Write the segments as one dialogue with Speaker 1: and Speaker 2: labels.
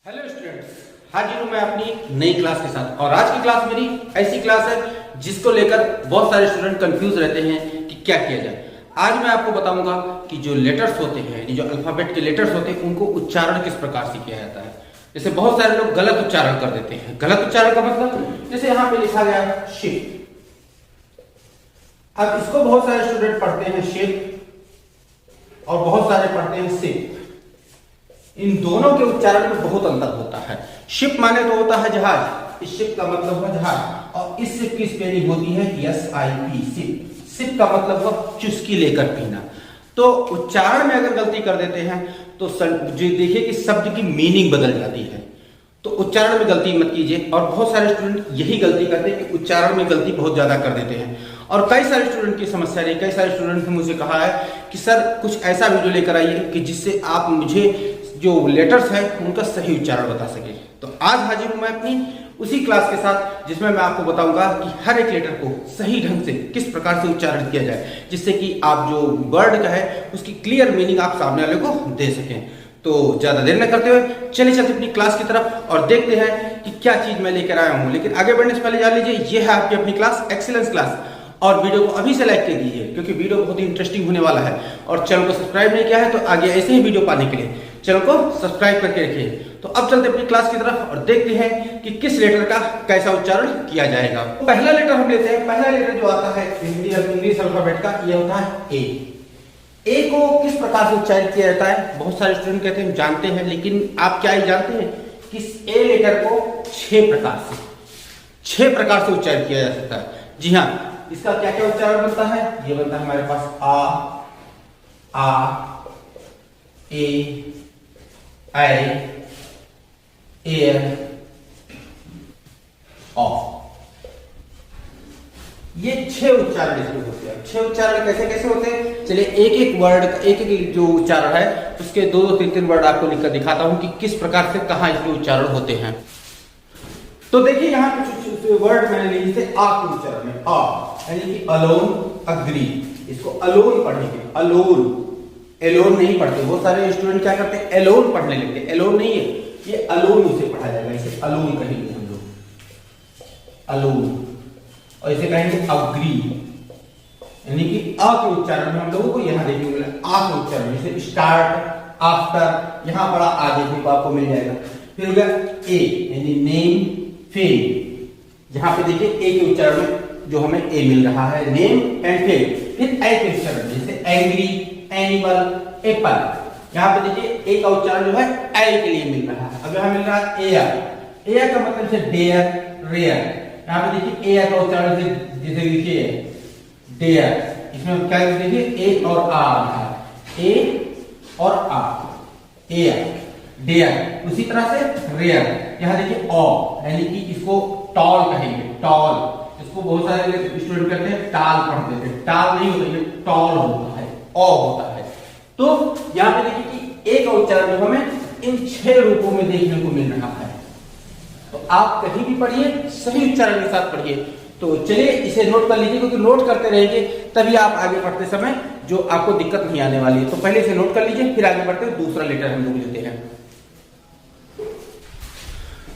Speaker 1: Hello students, हाजिर हूं मैं अपनी नई क्लास के साथ। और आज की क्लास मेरी ऐसी क्लास है जिसको लेकर बहुत सारे स्टूडेंट कंफ्यूज रहते हैं कि क्या किया जाए। आज मैं आपको बताऊंगा कि जो लेटर्स होते हैं, यानी जो अल्फाबेट के लेटर्स होते हैं, उनको उच्चारण किस प्रकार से किया जाता है। जैसे बहुत सारे लोग गलत उच्चारण कर देते हैं। गलत उच्चारण का मतलब, जैसे यहाँ पे लिखा गया है शिप। अब इसको बहुत सारे स्टूडेंट पढ़ते हैं शिप और बहुत सारे पढ़ते हैं सिप। इन दोनों के उच्चारण में बहुत अंतर होता है। शिप माने तो होता है जहाज, इस शिप का मतलब है जहाज, और इस शिप की स्पेलिंग होती है SIP, सिप। सिप का मतलब हुआ चुस्की लेकर पीना। तो उच्चारण में अगर गलती कर देते हैं तो देखिए कि शब्द की मीनिंग बदल जाती है। तो उच्चारण में गलती मत कीजिए। और बहुत सारे स्टूडेंट यही गलती करते हैं कि उच्चारण में गलती बहुत ज्यादा कर देते हैं। और कई सारे स्टूडेंट की समस्या रही, कई सारे स्टूडेंट ने मुझे कहा है कि सर कुछ ऐसा वीडियो लेकर आइए कि जिससे आप मुझे जो लेटर्स है उनका सही उच्चारण बता सके। तो आज हाजिर हूं मैं अपनी उसी क्लास के साथ जिसमें मैं आपको बताऊंगा कि हर एक लेटर को सही ढंग से किस प्रकार से उच्चारण किया जाए, जिससे कि आप जो वर्ड का है उसकी क्लियर मीनिंग आप सामने वाले को दे सकें। तो ज्यादा देर न करते हुए चलिए चलते अपनी क्लास की तरफ और देखते हैं कि क्या चीज मैं लेकर आया हूं। लेकिन आगे बढ़ने से पहले जान लीजिए, ये है आपकी अपनी क्लास एक्सीलेंस क्लास। और वीडियो को अभी से लाइक कर दीजिए क्योंकि वीडियो बहुत ही इंटरेस्टिंग होने वाला है। और चैनल को सब्सक्राइब नहीं किया है तो आगे ऐसे ही वीडियो पाने के लिए चैनल को सब्सक्राइब करके रखिए। तो अब चलते अपनी क्लास की तरफ और देखते हैं कि किस लेटर का कैसा उच्चारण किया जाएगा। तो पहला लेटर हम लेते हैं। पहला लेटर जो आता है इंग्लिश अल्फाबेट का, यह होता है ए को किस प्रकार से उच्चारित किया जाता है। बहुत सारे स्टूडेंट कहते हैं हम जानते हैं, लेकिन आप क्या ही जानते हैं कि इस ए लेटर को 6 प्रकार से उच्चारित किया जा सकता है। जी हाँ, इसका क्या क्या उच्चारण बनता है। ये बनता है हमारे पास आ, ए, ऑ। ये 6 उच्चारण इसमें होते हैं। 6 उच्चारण कैसे कैसे होते हैं, चलिए एक एक वर्ड का एक एक जो उच्चारण है उसके 2-2 3-3 वर्ड आपको लिखकर दिखाता हूं कि किस प्रकार से कहां इसके उच्चारण होते हैं। तो देखिए यहाँ कुछ वर्ड मैंने लिए, जैसे आ के उच्चारण में आ, यानी कि अलोन, अग्री। इसको अलोन पढ़ेंगे, अलोन, एलोन नहीं पढ़ते। बहुत सारे स्टूडेंट क्या करते हैं, एलोन पढ़ने लगते हैं। एलोन नहीं है, ये अलोन उसे पढ़ा जाएगा। इसे अलोन कहेंगे हम लोग, अलोन। और इसे कहेंगे अग्री, यानी कि अ के उच्चारण में हम लोगों को यहाँ देखिए आ के उच्चारण, जैसे स्टार्ट, आफ्टर, यहाँ बड़ा आ देखने को आपको मिल जाएगा। फिर हो गया ए, यानी नेम, फेम। जहां पे देखिए ए के उच्चारण में जो हमें ए मिल रहा है, नेम एंड फेम। फिर ए के उच्चारण, जैसे एंग्री, एनिमल, एप्पल। यहाँ पे देखिए ए का उच्चारण जो है ए के लिए मिल रहा है। अब यहाँ मिल रहा है एयर। एयर का मतलब जैसे डेयर, रेयर। यहाँ पे देखिए एयर का उच्चारण जैसे लिखिए डेयर। इसमें क्या देखिए ए और आ रहा है, ए और आ, एयर, डेयर। उसी तरह से रेयर, यहाँ देखिए ऑ, यानी कि इसको टॉल कहेंगे, टॉल। इसको बहुत सारे स्टूडेंट कहते हैं टाल पढ़ देते हैं। टाल नहीं होता, ये टॉल होता है, ऑ होता है। तो यहाँ पे देखिए कि ए का उच्चारण जो हमें इन 6 रूपों में देखने को मिल रहा है। तो आप कहीं भी पढ़िए, सही उच्चारण के साथ पढ़िए। तो चलिए इसे नोट कर लीजिए, क्योंकि नोट करते रहेंगे तभी आप आगे पढ़ते समय जो आपको दिक्कत नहीं आने वाली है। तो पहले इसे नोट कर लीजिए, फिर आगे बढ़ते हैं। दूसरा लेटर हम लोग लेते हैं।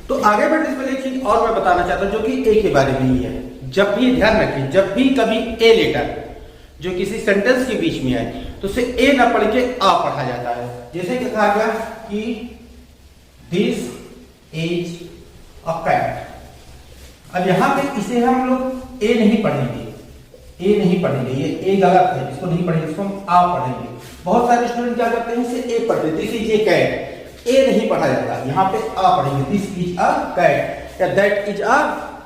Speaker 1: तो आगे बढ़ने से पहले एक चीज और मैं बताना चाहता हूं जो कि ए के बारे में ही है। जब भी ध्यान रखें, जब भी कभी ए लेटर जो किसी सेंटेंस के बीच में आए तो उसे ए ना पढ़ के आ पढ़ा जाता है। जैसे कि कहा गया कि दिस इज अ कैट। अब यहां पे इसे हम लोग ए नहीं पढ़ेंगे, ए नहीं पढ़ेंगे, ये ए गलत है, इसको नहीं पढ़ेंगे, इसको हम आ पढ़ेंगे। बहुत सारे स्टूडेंट क्या करते हैं, इसे ए पढ़ते हैं, दिस इज ए कैट। ए नहीं पढ़ा जाता, यहाँ पे आ पढ़ेंगे, दिस इज अ कैट, या दैट इज अ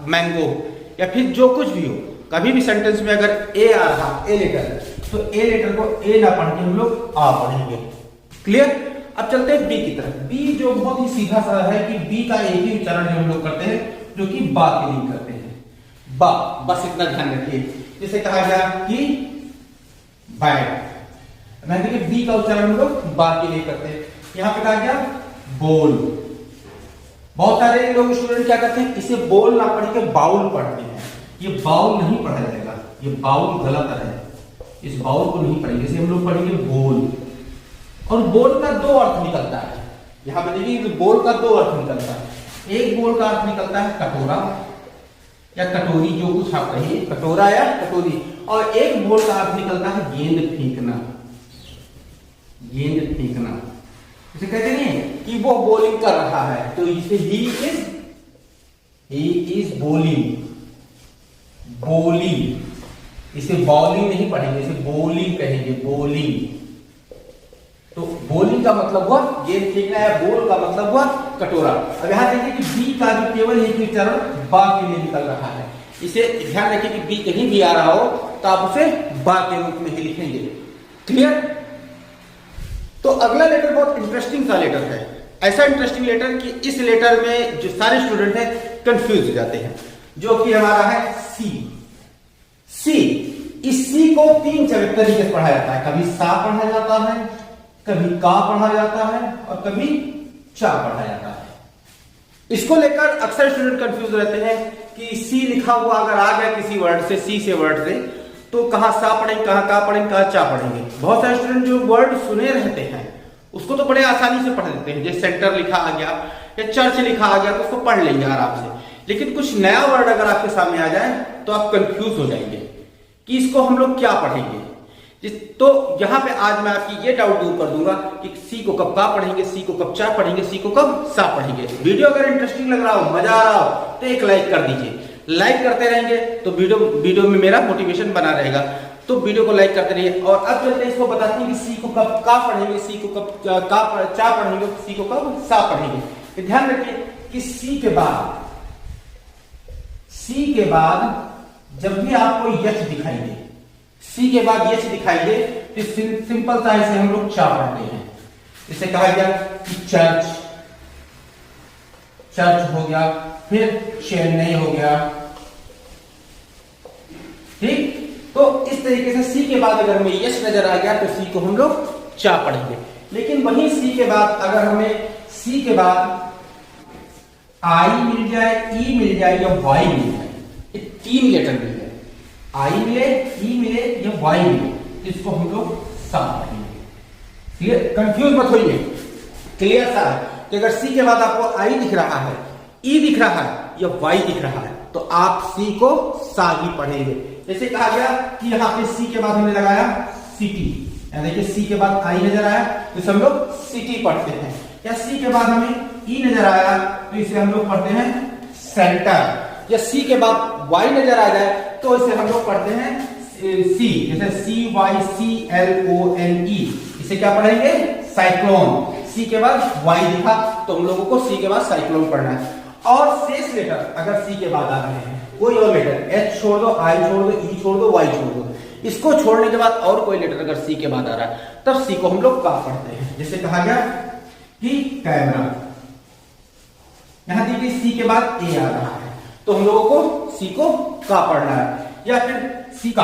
Speaker 1: मैंगो, या फिर जो कुछ भी हो। कभी भी सेंटेंस में अगर ए आ रहा, ए लेटर, तो ए लेटर को ए ना पढ़ के हम लोग आ पढ़ेंगे। क्लियर। अब चलते हैं बी की तरफ। बी जो बहुत ही सीधा सा है कि बी का एक ही उच्चारण हम लोग करते हैं, जो कि बा के लिए करते हैं, बा। बस इतना ध्यान रखिए। जैसे कहा गया कि बैट, मैं देखिए बी का उच्चारण हम लोग बा के लिए करते हैं। यहाँ पे कहा गया बोल। बहुत सारे लोग स्टूडेंट क्या करते हैं, इसे बोल ना पढ़ के बाउल पढ़ते हैं। ये बाउल नहीं पढ़ा जाएगा, ये बाउल गलत है। इस बाउल को नहीं पढ़ेंगे, इसे हम लोग पढ़ेंगे बोल। और बोल का 2 अर्थ निकलता है। यहाँ पे देखिए बोल का दो अर्थ निकलता है। एक बोल का अर्थ निकलता है कटोरा या कटोरी, जो कुछ आप कहिए, कटोरा या कटोरी। और एक बोल का अर्थ निकलता है गेंद फेंकना, गेंद फेंकना। इसे कहते हैं कि वो बॉलिंग कर रहा है, तो इसे ही इज बॉलिंग, बॉलिंग। इसे बॉलिंग नहीं पढ़ेंगे, इसे बॉलिंग कहेंगे, बॉलिंग। तो बॉलिंग का मतलब हुआ गेंद फेंकना है, बोल का मतलब हुआ कटोरा। अब यहां देखिए कि बी का भी केवल एक उच्चारण बा के लिए निकल रहा है। इसे ध्यान रखिए कि बी कहीं भी आ रहा हो तो आप उसे बा के रूप में ही लिखेंगे। क्लियर? तो अगला लेटर बहुत इंटरेस्टिंग सा लेटर है, ऐसा इंटरेस्टिंग लेटर कि इस लेटर में जो सारे स्टूडेंट हैं कंफ्यूज हो जाते हैं, जो कि हमारा है सी। सी, इस सी को तीन तरीके से पढ़ा जाता है। कभी सा पढ़ा जाता है, कभी का पढ़ा जाता है और कभी चा पढ़ा जाता है। इसको लेकर अक्सर स्टूडेंट कंफ्यूज रहते हैं कि सी लिखा हुआ अगर आ गया किसी वर्ड से, सी से वर्ड से, तो कहां सा पढ़ेंगे, कहां का पढ़ेंगे, कहां चा पढ़ेंगे। बहुत सारे स्टूडेंट जो वर्ड सुने रहते हैं उसको तो बड़े आसानी से पढ़ लेते हैं, जैसे सेंटर लिखा आ गया या चर्च लिखा आ गया तो उसको पढ़ लेंगे आराम से। लेकिन कुछ नया वर्ड अगर आपके सामने आ जाए तो आप कंफ्यूज हो जाएंगे कि इसको हम लोग क्या पढ़ेंगे। तो यहां पे आज मैं आपकी ये डाउट दूर कर दूंगा कि सी को कब का पढ़ेंगे, सी को कब चा पढ़ेंगे, सी को कब सा पढ़ेंगे। वीडियो अगर इंटरेस्टिंग लग रहा हो, मजा आ रहा हो, तो एक लाइक कर दीजिए। लाइक करते रहेंगे तो वीडियो में मेरा मोटिवेशन बना रहेगा, तो वीडियो को लाइक करते रहिए। और अब चलते इसको बताते हैं कि सी को कब का पढ़ेंगे, सी को कब चा पढ़ेंगे, सी को कब सा पढ़ेंगे। ध्यान रखिए कि सी के बाद जब भी आपको यच दिखाई दे, सी के बाद यच दिखाई दे, तो सिंपल सा इसे हम लोग चा पढ़ते हैं। इसे कहा गया कि चर्च, चर्च हो गया, फिर चेन्नई हो गया। ठीक, तो इस तरीके से सी के बाद अगर हमें यश नजर आ गया तो सी को हम लोग चा पढ़ेंगे। लेकिन वहीं सी के बाद अगर हमें सी के बाद आई मिल जाए, ई मिल जाए या वाई मिल जाए, ये तीन लेटर मिल जाए, आई मिले, ई मिले या वाई मिले, इसको हम लोग सा पढ़ेंगे। क्लियर? कंफ्यूज मत होइए, क्लियर सा है कि अगर सी के बाद आपको आई दिख रहा है, ई दिख रहा है या वाई दिख रहा है तो आप सी को सा ही पढ़ेंगे। जैसे कहा गया कि यहाँ पे सी के बाद हमने लगाया सिटी, देखिए सी के बाद आई नजर आया तो इसे हम लोग सिटी पढ़ते हैं। या सी के बाद हमें ई नजर आया तो इसे हम लोग पढ़ते हैं सेंटर। या सी के बाद वाई नजर आ जाए तो इसे हम लोग पढ़ते हैं सी, जैसे C Y C L O N E, इसे क्या पढ़ेंगे? साइक्लोन। सी के बाद वाई दिखा तो हम लोगों को सी के बाद साइक्लोन पढ़ना है। और शेष लेटर अगर सी के बाद आ रहे हैं, कोई और लेटर, एच छोड़ दो, आई छोड़ दो, ई छोड़ दो, वाई छोड़ दो, इसको छोड़ने के बाद और कोई लेटर अगर सी के बाद आ रहा है तब सी को हम लोग का पढ़ते हैं। जैसे कहा गया कि कैमरा, यहां देखिए सी के बाद ए आ रहा है तो हम लोगों को सी को का पढ़ना है। या फिर सी का,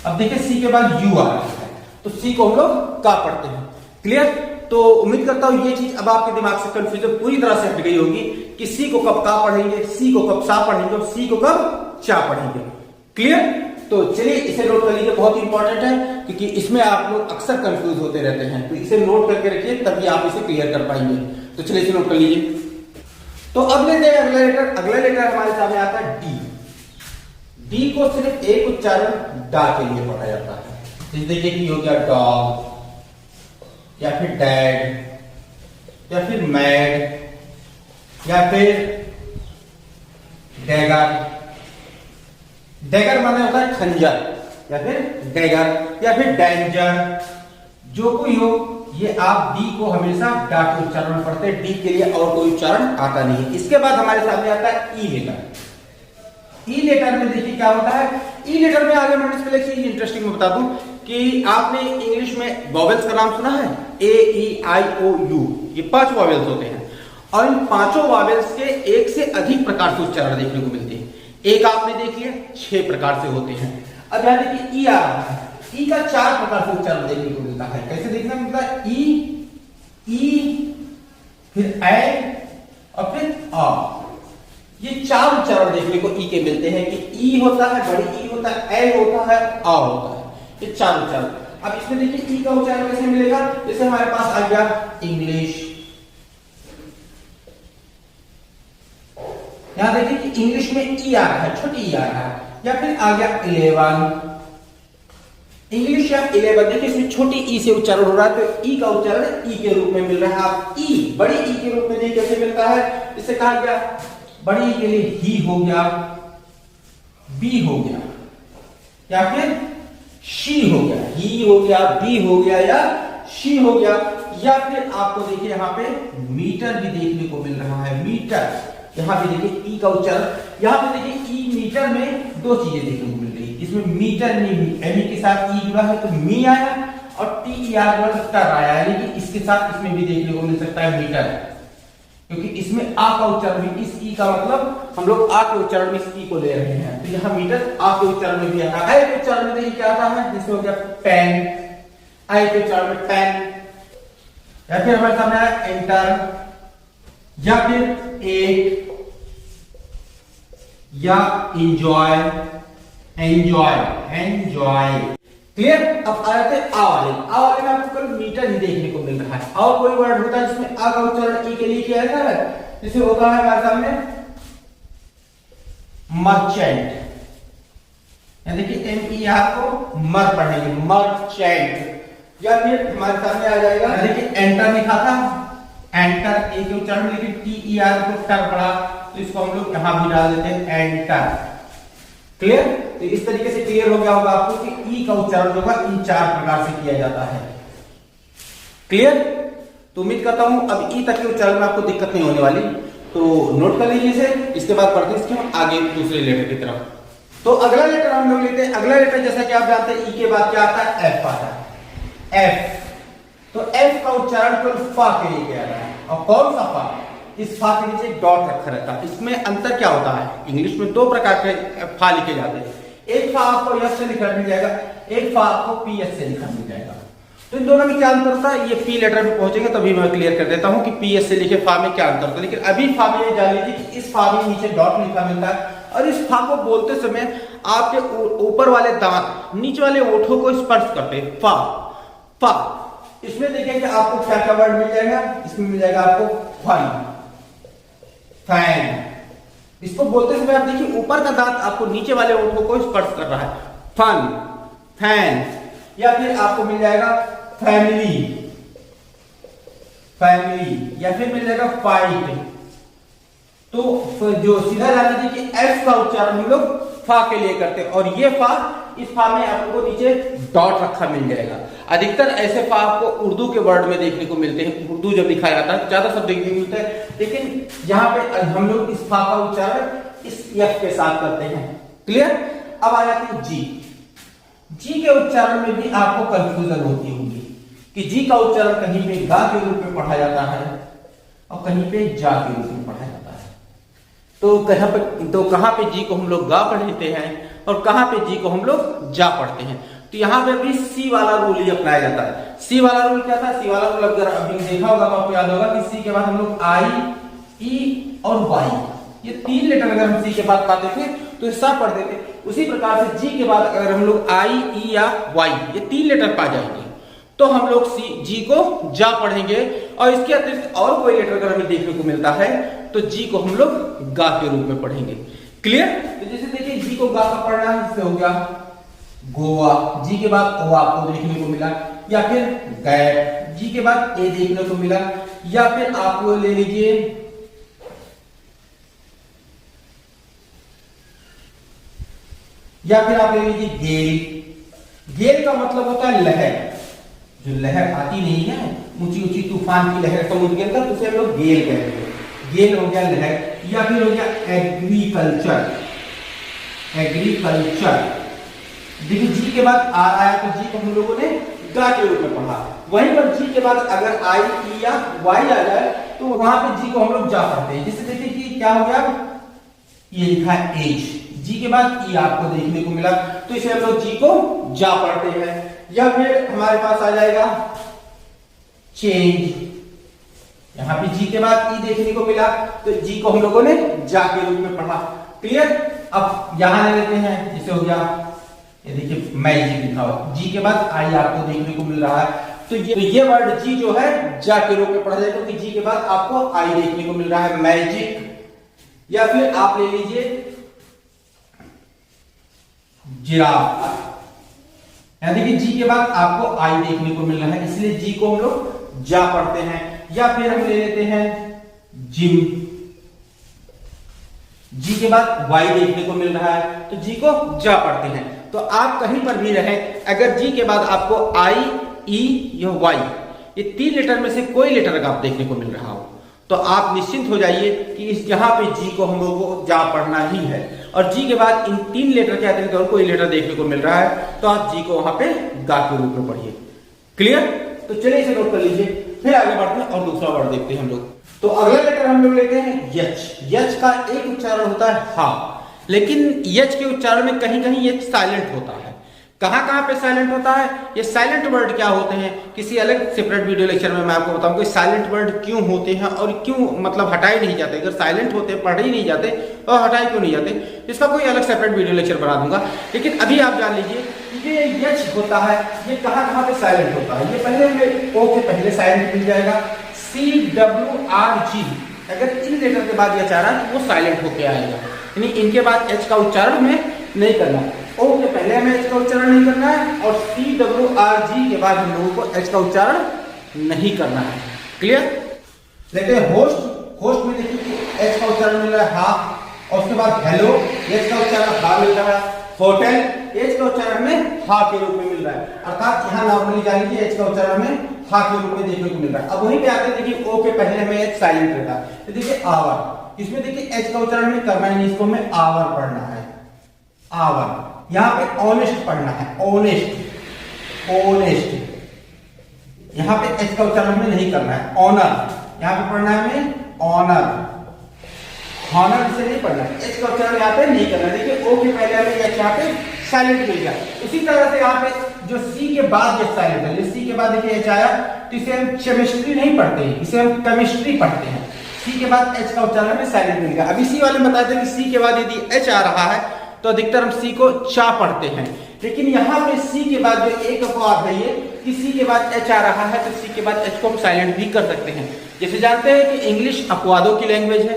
Speaker 1: अब देखिए सी के बाद यू आ रहा है तो सी को हम लोग का पढ़ते हैं। क्लियर? तो उम्मीद करता हूं ये चीज अब आपके दिमाग से कंफ्यूजन पूरी तरह से हट गई होगी कि सी को कब का पढ़ेंगे, सी को कब सा पढ़ेंगे और सी को कब चा पढ़ेंगे। क्लियर? तो चलिए इसे नोट कर लीजिए, बहुत इंपॉर्टेंट है क्योंकि इसमें आप लोग अक्सर कंफ्यूज होते रहते हैं, तो इसे नोट करके रखिए तभी आप इसे क्लियर कर पाएंगे। तो चलिए इसे नोट कर लीजिए। तो अब लेते हैं अगला लेटर। अगला लेटर हमारे सामने आता है डी। डी को सिर्फ एक उच्चारण डा के लिए पढ़ा जाता है। जैसे देखिए कि हो गया डॉग या फिर डैड या फिर मैड या फिर डैगर। डैगर माने होता है खंजर, या फिर डैगर या फिर डेंजर, जो कोई हो, ये आप डी को हमेशा डा के उच्चारण पढ़ते हैं। डी के लिए और कोई उच्चारण आता नहीं है। इसके बाद हमारे सामने आता है ई लेटर। ई लेटर में देखिए क्या होता है। ई लेटर में आगे मैंने इसमें एक चीज इंटरेस्टिंग में बता दूं कि आपने इंग्लिश में वॉवेल्स का नाम सुना है, ए ई आई ओ यू, ये 5 वॉवेल्स होते हैं और इन 5 वॉवेल्स के एक से अधिक प्रकार से उच्चारण देखने को मिलते हैं। एक आपने देख लिया 6 प्रकार से होते हैं। अब यहां देखिए ई आ रहा है, ई का 4 प्रकार से उच्चारण देखने को मिलता है। कैसे देखने को मिलता है? ई, फिर ए और फिर आ। ये 4 उच्चारण देखने को ई के मिलते हैं कि ई होता है, बड़ी ई होता है, ए होता है, आ होता है। ये 4 उच्चारण। अब इसमें देखिए ई का उच्चारण कैसे मिलेगा? जैसे हमारे पास आ गया इंग्लिश, यहाँ देखिए कि इंग्लिश में ई आ रहा है, छोटी ई आ रहा है, या फिर आ गया 11, इंग्लिश या 11। देखिए इसमें छोटी ई से उच्चारण हो रहा है, तो ई का उच्चारण ई के रूप में मिल रहा है। आप ई बड़ी ई के रूप में देखिए कैसे मिलता है, इसे कहा गया बड़ी ई के लिए ही हो गया, बी हो गया, या फिर शी हो गया, ही हो गया, बी हो गया या शी हो गया। या फिर आपको देखिए यहाँ पे मीटर भी देखने को मिल रहा है, मीटर। यहाँ पे देखिए ई का उच्चारण, यहाँ पे देखिए ई मीटर में दो चीजें देखने को मिल रही है। इसमें मीटर में एमी के साथ ई जुड़ा है तो मी आया, और टी ई आर टर आया, यानी कि इसके साथ इसमें भी देखने को मिल सकता है मीटर, क्योंकि इसमें आ का उच्चारण भी, इस ई का मतलब हम लोग आ के उच्चारण में इस ई को ले रहे हैं, तो यहाँ मीटर आ के उच्चारण में भी आता है। के उच्चारण में देखिए क्या आता है, जैसे हो गया पेन, आई के उच्चारण में पेन, या फिर हमारे सामने आया एंटर, या फिर एक, या एंजॉय, एंजॉय, एंजॉय। क्लियर। अब आ जाते हैं आ वाले में आपको केवल मीटर ही देखने को मिल रहा है। और कोई वर्ड होता है जिसमें आ का उच्चारण ई के लिए किया जाता है, जैसे होता है हमारे सामने मर्चेंट, देखिए एम ई आर को मर पढ़ेंगे, मर्चेंट। या फिर हमारे सामने आ जाएगा, देखिए एंटर लिखा था, एंटर ए के उच्चारण, लेकिन टी ई आर को टर पड़ा, तो इसको हम लोग यहां भी डाल देते हैं एंटर। क्लियर। तो इस तरीके से क्लियर हो गया होगा आपको कि ई का उच्चारण जो होगा इन 4 प्रकार से किया जाता है। क्लियर। तो उम्मीद करता हूं अब ई तक के उच्चारण में आपको दिक्कत नहीं होने वाली, तो नोट कर लीजिए इसे। इसके बाद बढ़ते हैं इसके हम आगे दूसरे लेटर की तरफ। तो अगला लेटर हम लोग लेते हैं। अगला लेटर जैसा कि आप जानते हैं ई के बाद क्या आता है, एफ आता है, एफ। तो एफ का उच्चारण केवल फा के लिए किया जाता है। और कौन सा फा, इस फा के नीचे डॉट रखा रहता है। इसमें अंतर क्या होता है, इंग्लिश में 2 प्रकार के फा लिखे जाते हैं। एक फा आपको यस से लिखा मिल जाएगा, एक फा आपको पी एस से लिखा मिल जाएगा। तो इन दोनों में क्या अंतर होता है, ये पी लेटर में पहुंचेंगे तभी मैं क्लियर कर देता हूं कि पी एस से लिखे फा में क्या अंतर होता है। लेकिन अभी फा में ये जान लीजिए कि इस फा में नीचे डॉट लिखा मिलता है, और इस फा को बोलते समय आपके ऊपर वाले दांत नीचे वाले ओठों को स्पर्श करते हैं, फा फा। इसमें देखेंगे आपको क्या क्या वर्ड मिल जाएगा, इसमें मिल जाएगा आपको फन, फैन। इसको बोलते समय आप देखिए ऊपर का दांत आपको नीचे वाले ओठों को स्पर्श कर रहा है, फन, फैन। या फिर आपको मिल जाएगा फैमिली, फैमिली, या फिर मिल जाएगा फाइट। तो जो सीधा जान लीजिए कि एफ का उच्चारण हम लोग फा के लिए करते हैं, और ये फा, इस फा में आपको नीचे डॉट रखा मिल जाएगा। अधिकतर ऐसे फा आपको उर्दू के वर्ड में देखने को मिलते हैं, उर्दू जब लिखा जाता है ज्यादा शब्द देखने को मिलते हैं, लेकिन यहाँ पे हम लोग इस फा का उच्चारण इस एफ के साथ करते हैं। क्लियर। अब आ जाती है जी। जी के उच्चारण में भी आपको कंफ्यूजन होती होगी कि जी का उच्चारण कहीं पे गा के रूप में पढ़ा जाता है और कहीं पे जा के रूप में पढ़ा जाता है। तो कहां पे जी को हम लोग गा पढ़ते हैं और कहां पे जी को हम लोग जा पढ़ते हैं। तो यहाँ पे भी सी वाला रूल ही अपनाया जाता है। सी वाला रूल क्या था, सी वाला रूल अगर अभी देखा होगा तो आपको याद होगा कि सी के बाद हम लोग आई, ई और वाई, ये 3 लेटर अगर हम सी के बाद पाते थे तो सब पढ़ देते। उसी प्रकार से जी के बाद अगर हम लोग आई, ई या वाई, ये 3 लेटर पा जाएंगे तो हम लोग सी जी को जा पढ़ेंगे। और इसके अतिरिक्त और कोई लेटर अगर हमें देखने को मिलता है तो जी को हम लोग गा के रूप में पढ़ेंगे। क्लियर। तो जैसे देखिए जी को गा का पढ़ना है, इससे हो गया गोवा, जी के बाद ओ आपको देखने को मिला, या फिर गैप, जी के बाद ए देखने को मिला, या फिर आपको ले लीजिए या फिर आप ले लीजिए गेल। गेल का मतलब होता है लहर, जो लहर आती नहीं है, ऊंची ऊंची तूफान की लहर समुद्र के अंदर, तो उसे हम लोग गेल कहते हैं। गेल हो गया लहर। या फिर हो गया एग्रीकल्चर, एग्रीकल्चर। देखिए जी के बाद आ आया तो जी को हम लोगों ने गा के रूप में पढ़ा। वहीं पर जी के बाद अगर आई, ई या वाई आ जाए तो वहां पे जी को हम लोग जा पढ़ते हैं। जैसे देखिए कि क्या हो गया, ये लिखा है एज, जी के बाद ई आपको देखने को मिला तो इसे हम लोग जी को जा पढ़ते हैं। या फिर हमारे पास आ जाएगा चेंज, यहां पे जी के बाद ई देखने को मिला तो जी को हम लोगों ने जा के रूप में पढ़ा। क्लियर। अब यहां ले लेते हैं, जैसे हो गया ये देखिए मैजिक लिखा हुआ, जी के बाद आई आपको देखने को मिल रहा है तो ये वर्ड जी जो है जा के रूप में पढ़ा जाएगा, क्योंकि जी के बाद आपको आई देखने को मिल रहा है। मैजिक, या फिर आप ले लीजिए जिराफ, यानी कि जी के बाद आपको आई देखने को मिल रहा है, इसलिए जी को हम लोग जा पढ़ते हैं। या फिर हम ले लेते हैं जिम, जी के बाद वाई देखने को मिल रहा है तो जी को जा पढ़ते हैं। तो आप कहीं पर भी रहें, अगर जी के बाद आपको आई, ई या वाई, ये 3 लेटर में से कोई लेटर अगर आप देखने को मिल रहा हो तो आप निश्चिंत हो जाइए कि इस यहाँ पे जी को हम लोगों को जा पढ़ना ही है। और जी के बाद इन 3 लेटर के अतिरिक्त और कोई लेटर देखने को मिल रहा है तो आप जी को वहां पे गा के रूप में पढ़िए। क्लियर? तो चलिए इसे नोट कर लीजिए, फिर आगे बढ़ते हैं और दूसरा वर्ड देखते हैं हम लोग। तो अगला लेटर हम लोग लेते हैं यच। यच का एक उच्चारण होता है हा, लेकिन यच के उच्चारण में कहीं कहीं यच साइलेंट होता है। कहां कहां पे साइलेंट होता है? ये साइलेंट वर्ड क्या होते हैं किसी अलग सेपरेट वीडियो लेक्चर में मैं आपको बताऊंगा कि साइलेंट वर्ड क्यों होते हैं और क्यों मतलब हटाए नहीं जाते। अगर साइलेंट होते, पढ़े ही नहीं जाते और हटाए क्यों नहीं जाते, इसका कोई अलग सेपरेट वीडियो लेक्चर बना दूंगा। लेकिन अभी आप जान लीजिए कि ये यच होता है, ये कहां कहां पे साइलेंट होता है। ये पहले हमें ओ के पहले साइलेंट मिल जाएगा, CWRG, अगर इन लेटर के बाद यच आ रहा है तो वो साइलेंट होके आएगा, यानी इनके बाद एच का उच्चारण हमें नहीं करना। ओ के पहले हमें एच का उच्चारण नहीं करना है और CWRG के बाद हम लोगों को एच का उच्चारण नहीं करना है। क्लियर? देखते हैं होस्ट। होस्ट में देखिए एच का उच्चारण मिल रहा है हा, और उसके बाद हेलो, एच का उच्चारण हा मिल रहा है। होटल, एच का उच्चारण में हा के रूप में मिल रहा है, अर्थात यहाँ नॉर्मली जान लीजिए एच का उच्चारण में हा के रूप में देखने को मिल रहा है। अब वहीं पे आते हैं, देखिए ओ के पहले हमें एच साइलेंट रहता है, तो देखिए आवर, इसमें देखिए एच का उच्चारण में करना है, इसको हमें आवर पढ़ना है, आवर। यहाँ पे ऑनेस्ट पढ़ना है, ऑनेस्ट, ऑनेस्ट। यहाँ पे एच का उच्चारण हमें नहीं करना है। ऑनर, यहाँ पे पढ़ना है हमें ऑनर, ऑनर से नहीं पढ़ना है, एच का उच्चारण यहाँ पे नहीं करना है। देखिए ओ के पहले हमें एच यहाँ पे साइलेंट मिल गया। उसी तरह से यहाँ पे जो सी के बाद एच साइलेंट है, सी के बाद देखिए एच आया तो इसे हम केमिस्ट्री नहीं पढ़ते हैं, इसे हम केमिस्ट्री पढ़ते हैं। सी के बाद एच का उच्चारण में साइलेंट मिल गया। अभी सी वाले में बताते हैं कि सी के बाद यदि एच आ रहा है तो अधिकतर हम सी को चा पढ़ते हैं, लेकिन यहाँ पे सी के बाद जो एक अपवाद है ये कि सी के बाद एच आ रहा है तो सी के बाद एच को हम साइलेंट भी कर सकते हैं। जैसे जानते हैं कि इंग्लिश अपवादों की लैंग्वेज है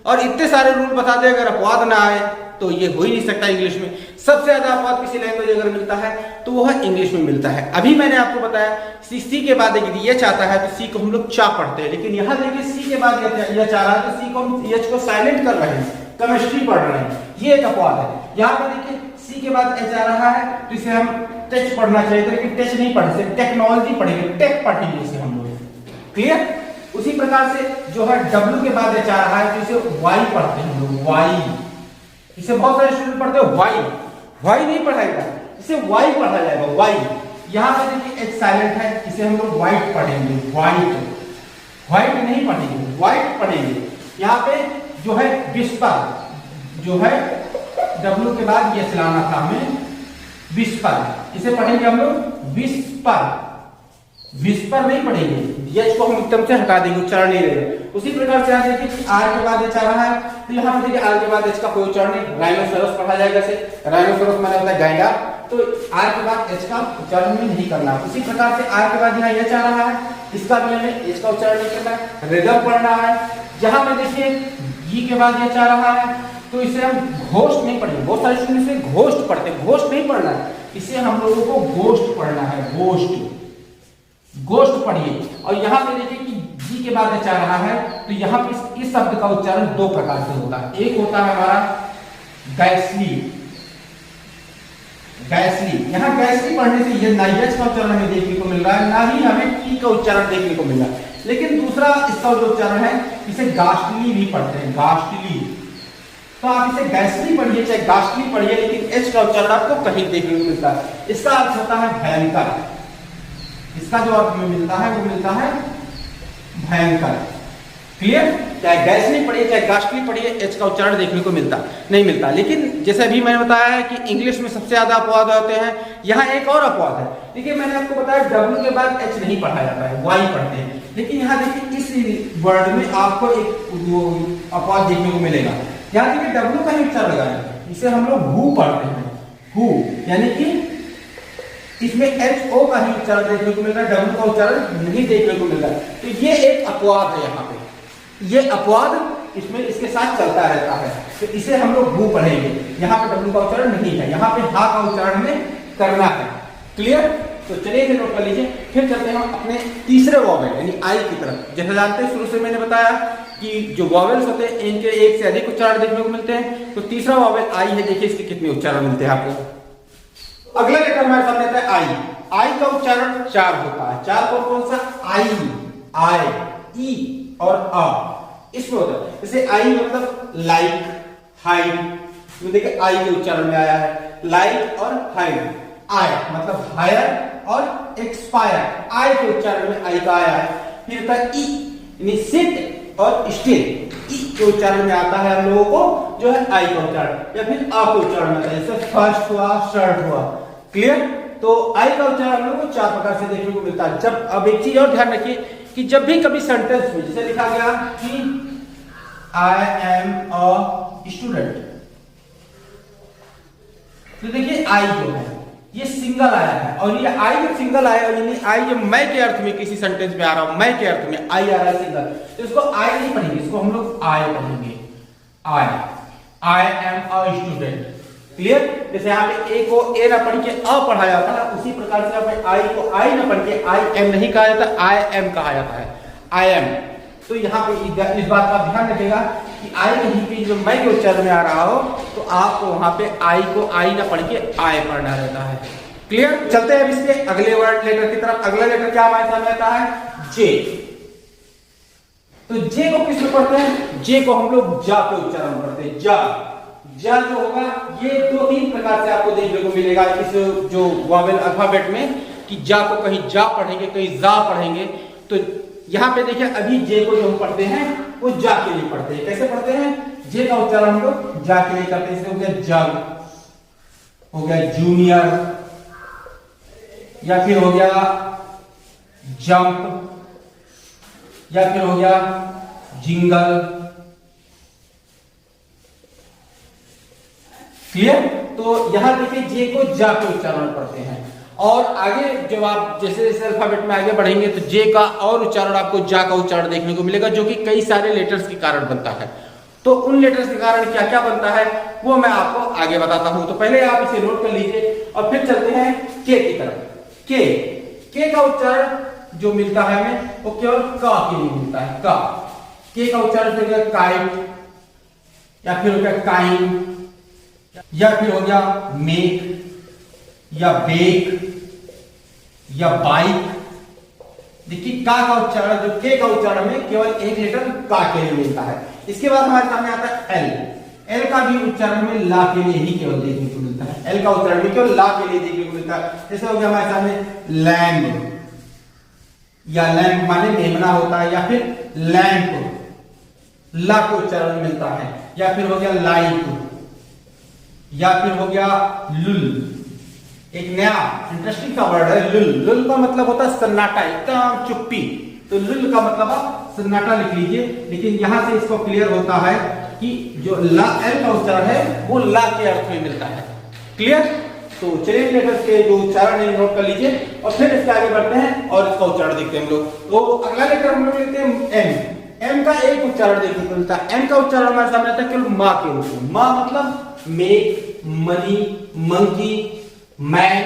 Speaker 1: और इतने सारे रूल बता दे, अगर अपवाद ना आए तो ये हो ही नहीं सकता। इंग्लिश में सबसे ज्यादा अपवाद किसी लैंग्वेज अगर मिलता है तो वह इंग्लिश में मिलता है। अभी मैंने आपको बताया सी के बाद यदि एच आता है तो सी को हम लोग चा पढ़ते हैं, लेकिन यहाँ देखिए सी के बाद एच आ रहा है तो सी को हम एच को साइलेंट कर रहे हैं, केमिस्ट्री पढ़ रहे हैं, ये एक अपवाद है। यहाँ पे देखिए सी के बाद एच आ रहा है तो इसे हम टेच पढ़ना चाहिए, लेकिन टेच नहीं पढ़े, टेक्नोलॉजी पढ़ेंगे, टेक पढ़ेंगे इसे हम लोग। क्लियर? उसी प्रकार से जो है डब्ल्यू के बाद एच आ रहा है तो इसे वाई पढ़ते हैं हम लोग, वाई। इसे बहुत सारे स्टूडेंट पढ़ते हैं वाई, वाई नहीं पढ़ाएगा, इसे वाई पढ़ा जाएगा, वाई। यहाँ पे देखिए एच साइलेंट है, इसे हम लोग वाइट पढ़ेंगे, वाइट, वाइट नहीं पढ़ेंगे, वाइट पढ़ेंगे। यहाँ पे जो है विस्पर, जो है डब्ल्यू के बाद ये चलाना था हमें, विस्पर, इसे पढ़ेंगे हम लोग विस्पर, विस्पर नहीं पढ़ेंगे, एच को हम एकदम से हटा देंगे, उच्चारण नहीं रहेगा। उसी प्रकार से यहाँ देखिए आर के बाद एच आ रहा है तो यहाँ पे देखिए आर के बाद एच का कोई उच्चारण नहीं, राइनोसोरस पढ़ा जाएगा इसे, राइनोसोरस मैंने बताया गैंडा, तो आर के बाद एच का उच्चारण में नहीं करना। उसी प्रकार से आर के बाद यहाँ एच आ रहा है, इसका भी हमें एच का उच्चारण नहीं करना है, रिदम पढ़ना है। जहां पे देखिए जी के बाद एच आ रहा है तो इसे हम घोस्ट नहीं पढ़ेंगे, बहुत सारे स्टूडेंट इसे घोस्ट पढ़ते हैं, घोस्ट नहीं पढ़ना है, इसे हम लोगों को गोस्ट पढ़ना है, गोस्ट, गोस्ट पढ़िए। और यहाँ पे देखिए कि जी के बाद एच आ रहा है तो यहाँ पे इस शब्द का उच्चारण 2 प्रकार से होता है। एक होता है हमारा गैसली, गैसली, यहाँ गैसली पढ़ने से ये ना एच का उच्चारण हमें देखने को मिल रहा है, ना ही हमें टी का उच्चारण देखने को मिल रहा है। लेकिन दूसरा इसका जो उच्चारण है इसे गास्टली भी पढ़ते हैं, गास्टली। तो आप इसे गैसली पढ़िए चाहे गास्टली पढ़िए, लेकिन एच का उच्चारण आपको कहीं देखने को मिलता है। इसका अर्थ होता है भयंकर, इसका जो अर्थ में मिलता है वो मिलता है भयंकर। क्लियर? चाहे गैसली पढ़िए चाहे गास्टली पढ़िए, एच का उच्चारण देखने को नहीं मिलता। लेकिन जैसे अभी मैंने बताया है कि इंग्लिश में सबसे ज्यादा अपवाद होते हैं, यहाँ एक और अपवाद है। देखिए मैंने आपको बताया डब्ल्यू के बाद एच नहीं पढ़ा जाता है, वाई पढ़ते हैं, लेकिन यहाँ देखिए इस वर्ड में आपको एक अपवाद देखने को मिलेगा। यहाँ देखिए डब्ल्यू का ही उच्चारण लगाएं, इसे हम लोग हु पढ़ते हैं, हु, यानी कि इसमें एच ओ का ही उच्चारण देखने को मिल रहा है, डब्ल्यू का उच्चारण नहीं देखने को मिल रहा है। तो ये एक अपवाद है, यहाँ पे ये अपवाद इसमें इसके साथ चलता रहता है, तो इसे हम लोग भू पढ़ेंगे। यहाँ पे डब्ल्यू का उच्चारण नहीं है, यहाँ पे हा का उच्चारण में करना है। क्लियर? तो चलिए इसे नोट कर लीजिए। फिर चलते हैं हम अपने तीसरे वॉवेल यानी आई की तरफ। जैसे जानते हैं शुरू से मैंने बताया कि जो वॉवेल्स होते हैं इनके एक से अधिक उच्चारण देखने को मिलते हैं। तो तीसरा वॉवेल आई है, देखिए इसके कितने उच्चारण मिलते हैं आपको। अगला लेटर हमारे सामने आता है आई। आई का उच्चारण 4 होता है। 4 कौन सा? आई, आय, ई और आ, इसमें होता है। जैसे आई मतलब लाइक, हाइड, तो देखिए आई के उच्चारण में आया है लाइक और हाइड। आय मतलब हायर और एक्सपायर, आय के उच्चारण में आई का आया है। फिर था ई यानी सिट और स्टिल, ई के उच्चारण में आता है हम लोगों को जो है आई का उच्चारण, या फिर आ के उच्चारण में आता है, जैसे फर्स्ट हुआ, शर्ट हुआ। क्लियर? तो आई का उच्चारण हम लोग को 4 प्रकार से देखने को मिलता है। जब अब एक चीज और ध्यान रखिए कि जब भी कभी सेंटेंस में जैसे लिखा गया कि आई एम अ स्टूडेंट, तो देखिए आई जो है ये सिंगल आया है, और ये आई जब सिंगल आया यानी आई जब मैं के अर्थ में किसी सेंटेंस में आ रहा हूं, मैं के अर्थ में आई आ रहा है सिंगल, तो इसको आई नहीं पढ़ेंगे, इसको हम लोग आय पढ़ेंगे। I am a student. Clear? जैसे यहाँ पे ए को ए ना पढ़ के अ पढ़ा जाता है, उसी प्रकार से यहाँ पे आई को आई ना पढ़ के आई एम नहीं कहा जाता, आई एम कहा जाता है, आई एम। तो यहाँ पे इस बात का ध्यान रखिएगा कि आई कहीं पे जो मैं के उच्चारण में आ रहा हो तो आपको वहां पे आई को आई ना पढ़ के आय पढ़ना रहता है। क्लियर? चलते हैं अब इसके अगले वर्ड लेटर की तरफ। अगला लेटर क्या हमारे सामने आता है? जे। तो जे को किस में पढ़ते हैं? जे को हम लोग जा के उच्चारण करते हैं, जा। जा जो होगा ये 2-3 प्रकार से आपको देखने को मिलेगा इस जो वॉवेल अल्फाबेट में, कि जा को कहीं जा पढ़ेंगे, कहीं जा पढ़ेंगे। तो यहाँ पे देखिए अभी जे को जो हम पढ़ते हैं वो जा के लिए पढ़ते हैं। कैसे पढ़ते हैं? जे का उच्चारण हम लोग जा के लिए करते हैं। हो गया जग, हो गया जूनियर, या फिर हो गया जंप, या फिर हो गया जिंगल। क्लियर? तो यहां देखिए जे को जा के उच्चारण करते हैं, और आगे जब आप जैसे जैसे अल्फाबेट में आगे बढ़ेंगे तो जे का और उच्चारण आपको जा का उच्चारण देखने को मिलेगा, जो कि कई सारे लेटर्स के कारण बनता है। तो उन लेटर्स के कारण क्या क्या बनता है वो मैं आपको आगे बताता हूं। तो पहले आप इसे नोट कर लीजिए और फिर चलते हैं के की तरफ। के का उच्चारण जो मिलता है हमें वो केवल का के लिए मिलता है, का। के का उच्चारण हो गया काइट, या फिर हो गया काइन, या फिर हो गया मेक, या बेक, या बाइक। देखिए का उच्चारण जो के का उच्चारण में केवल एक लेटर का के लिए मिलता है। इसके बाद हमारे सामने आता है एल। एल का भी उच्चारण में ला के लिए ही केवल देखने को मिलता है। एल का उच्चारण में केवल ला के लिए देखने को मिलता है। जैसे हो गया हमारे सामने लैम्प, या लैम्प माने मेमना होता है, या फिर लैंप, ला को उच्चारण मिलता है। या फिर हो गया लाइट, या फिर हो गया लुल। एक नया इंटरेस्टिंग सा वर्ड है लुल। लुल का मतलब होता है सन्नाटा, एकदम चुप्पी। तो लुल का मतलब आप सन्नाटा लिख लीजिए, लेकिन यहां से इसको क्लियर होता है कि जो ला एल का उच्चारण है वो ला के अर्थ में मिलता है। क्लियर? तो चलिए लेटर्स के जो उच्चारण है नोट कर लीजिए और फिर इसके आगे बढ़ते हैं और इसका उच्चारण देखते हैं हम लोग। तो अगला लेटर हम लोग लेते हैं एम। एम का एक उच्चारण देखने को मिलता है। एम का उच्चारण हमारे सामने आता है केवल माँ के रूप में। माँ मतलब make, money, monkey, man,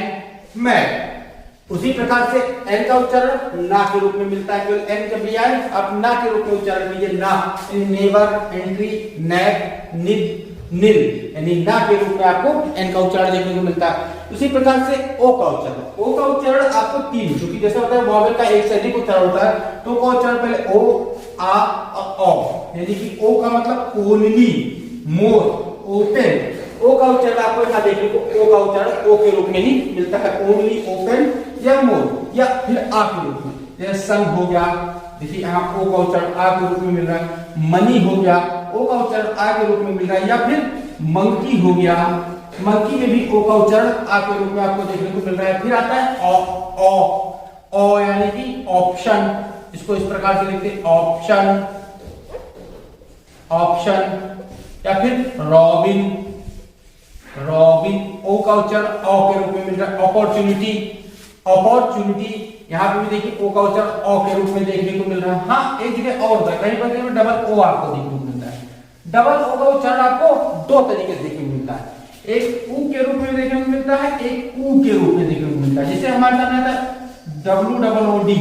Speaker 1: mad. उसी प्रकार से एन का उच्चारण ना के रूप में मिलता है। केवल एन जब भी आए आप ना के रूप में उच्चारण कीजिए, ना। नेवर, एंट्री, नैप, निद, नील, यानी ना के रूप में आपको एन का उच्चारण देखने को मिलता है। उसी प्रकार से ओ का उच्चारण। ओ का उच्चारण आपको 3, क्योंकि जैसा होता है वॉवेल का एक से अधिक उच्चारण होता है, तो का उच्चारण पहले ओ, आ, औ, यानी कि ओ का मतलब ओनली, मोर, ओपन। ओ का उच्चारण आपको यहां देखने को ओ का उच्चारण ओ के रूप में ही मिलता है। ओनली, ओपन, या मोर, या फिर आ के रूप में। जैसे सन हो गया, देखिए यहाँ ओ का उच्चारण आ के रूप में मिल रहा है। मनी हो गया, ओ का उच्चारण आ के रूप में मिल रहा है। या फिर मंकी हो गया, मंकी में भी ओ का उच्चारण आ के रूप में आपको देखने को मिल रहा है। फिर आता है ओ यानी कि ऑप्शन। इसको इस प्रकार से लिखते हैं ऑप्शन, ऑप्शन। या फिर रॉबिन, रॉबिन, ओ का उच्चारण ओ के रूप में मिल रहा है। अपॉर्चुनिटी, अपॉर्चुनिटी, यहां पे भी देखिए ओ का उच्चारण ओ के रूप में देखने को मिल रहा है। हाँ, एक जगह और कहीं पर डबल ओ आपको देखने को मिलता है। डबल ओ का उच्चारण आपको दो तरीके से देखने को मिलता है, एक ऊ के रूप में देखने को मिलता है, एक ऊ के रूप में देखने को मिलता है। जैसे हमारे सामने आता है WOOD,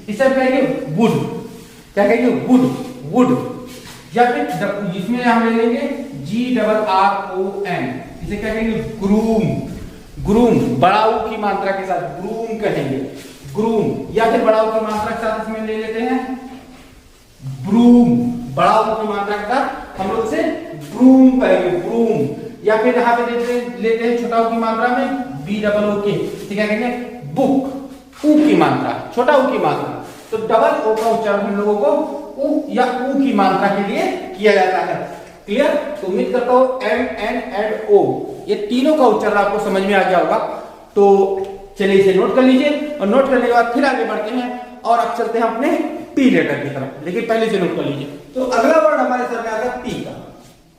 Speaker 1: इसे हम कहेंगे वुड, क्या कहेंगे वुड, वुड। या फिर इसमें हम ले लेंगे GRROM, इसे क्या कहेंगे ग्रूम, ग्रूम बड़ा ऊ की मात्रा के साथ ग्रूम कहेंगे, ग्रूम। या फिर बड़ा ऊ की मात्रा के साथ इसमें ले लेते हैं ब्रूम, बड़ा ऊ की मात्रा के साथ हम लोग इसे ब्रूम कहेंगे, ब्रूम। या फिर यहाँ पे लेते हैं छोटा ऊ की मात्रा में BOOK, क्या कहेंगे बुक, ऊ की मात्रा, छोटा ऊ की मात्रा। तो डबल ओ का उच्चारण हम लोगों को ऊ या ऊ की मात्रा के लिए किया जाता है। क्लियर? तो उम्मीद करता हूं M, N एंड O ये तीनों का उच्चारण आपको समझ में आ गया होगा। तो चलिए इसे नोट कर लीजिए, और नोट करने के बाद फिर आगे बढ़ते हैं और अब चलते हैं अपने पी लेटर की तरफ, लेकिन पहले से नोट कर लीजिए। तो अगला वर्ड हमारे सामने आता है पी का।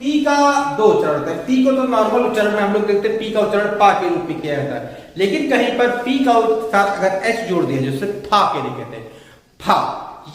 Speaker 1: पी का दो उच्चारण होता है। पी को तो नॉर्मल उच्चारण में हम लोग देखते हैं पी का उच्चारण पा के रूप में किया जाता है, लेकिन कहीं पर पी का साथ अगर एच जोड़ दिया जिससे फा के लिए कहते हैं, फा।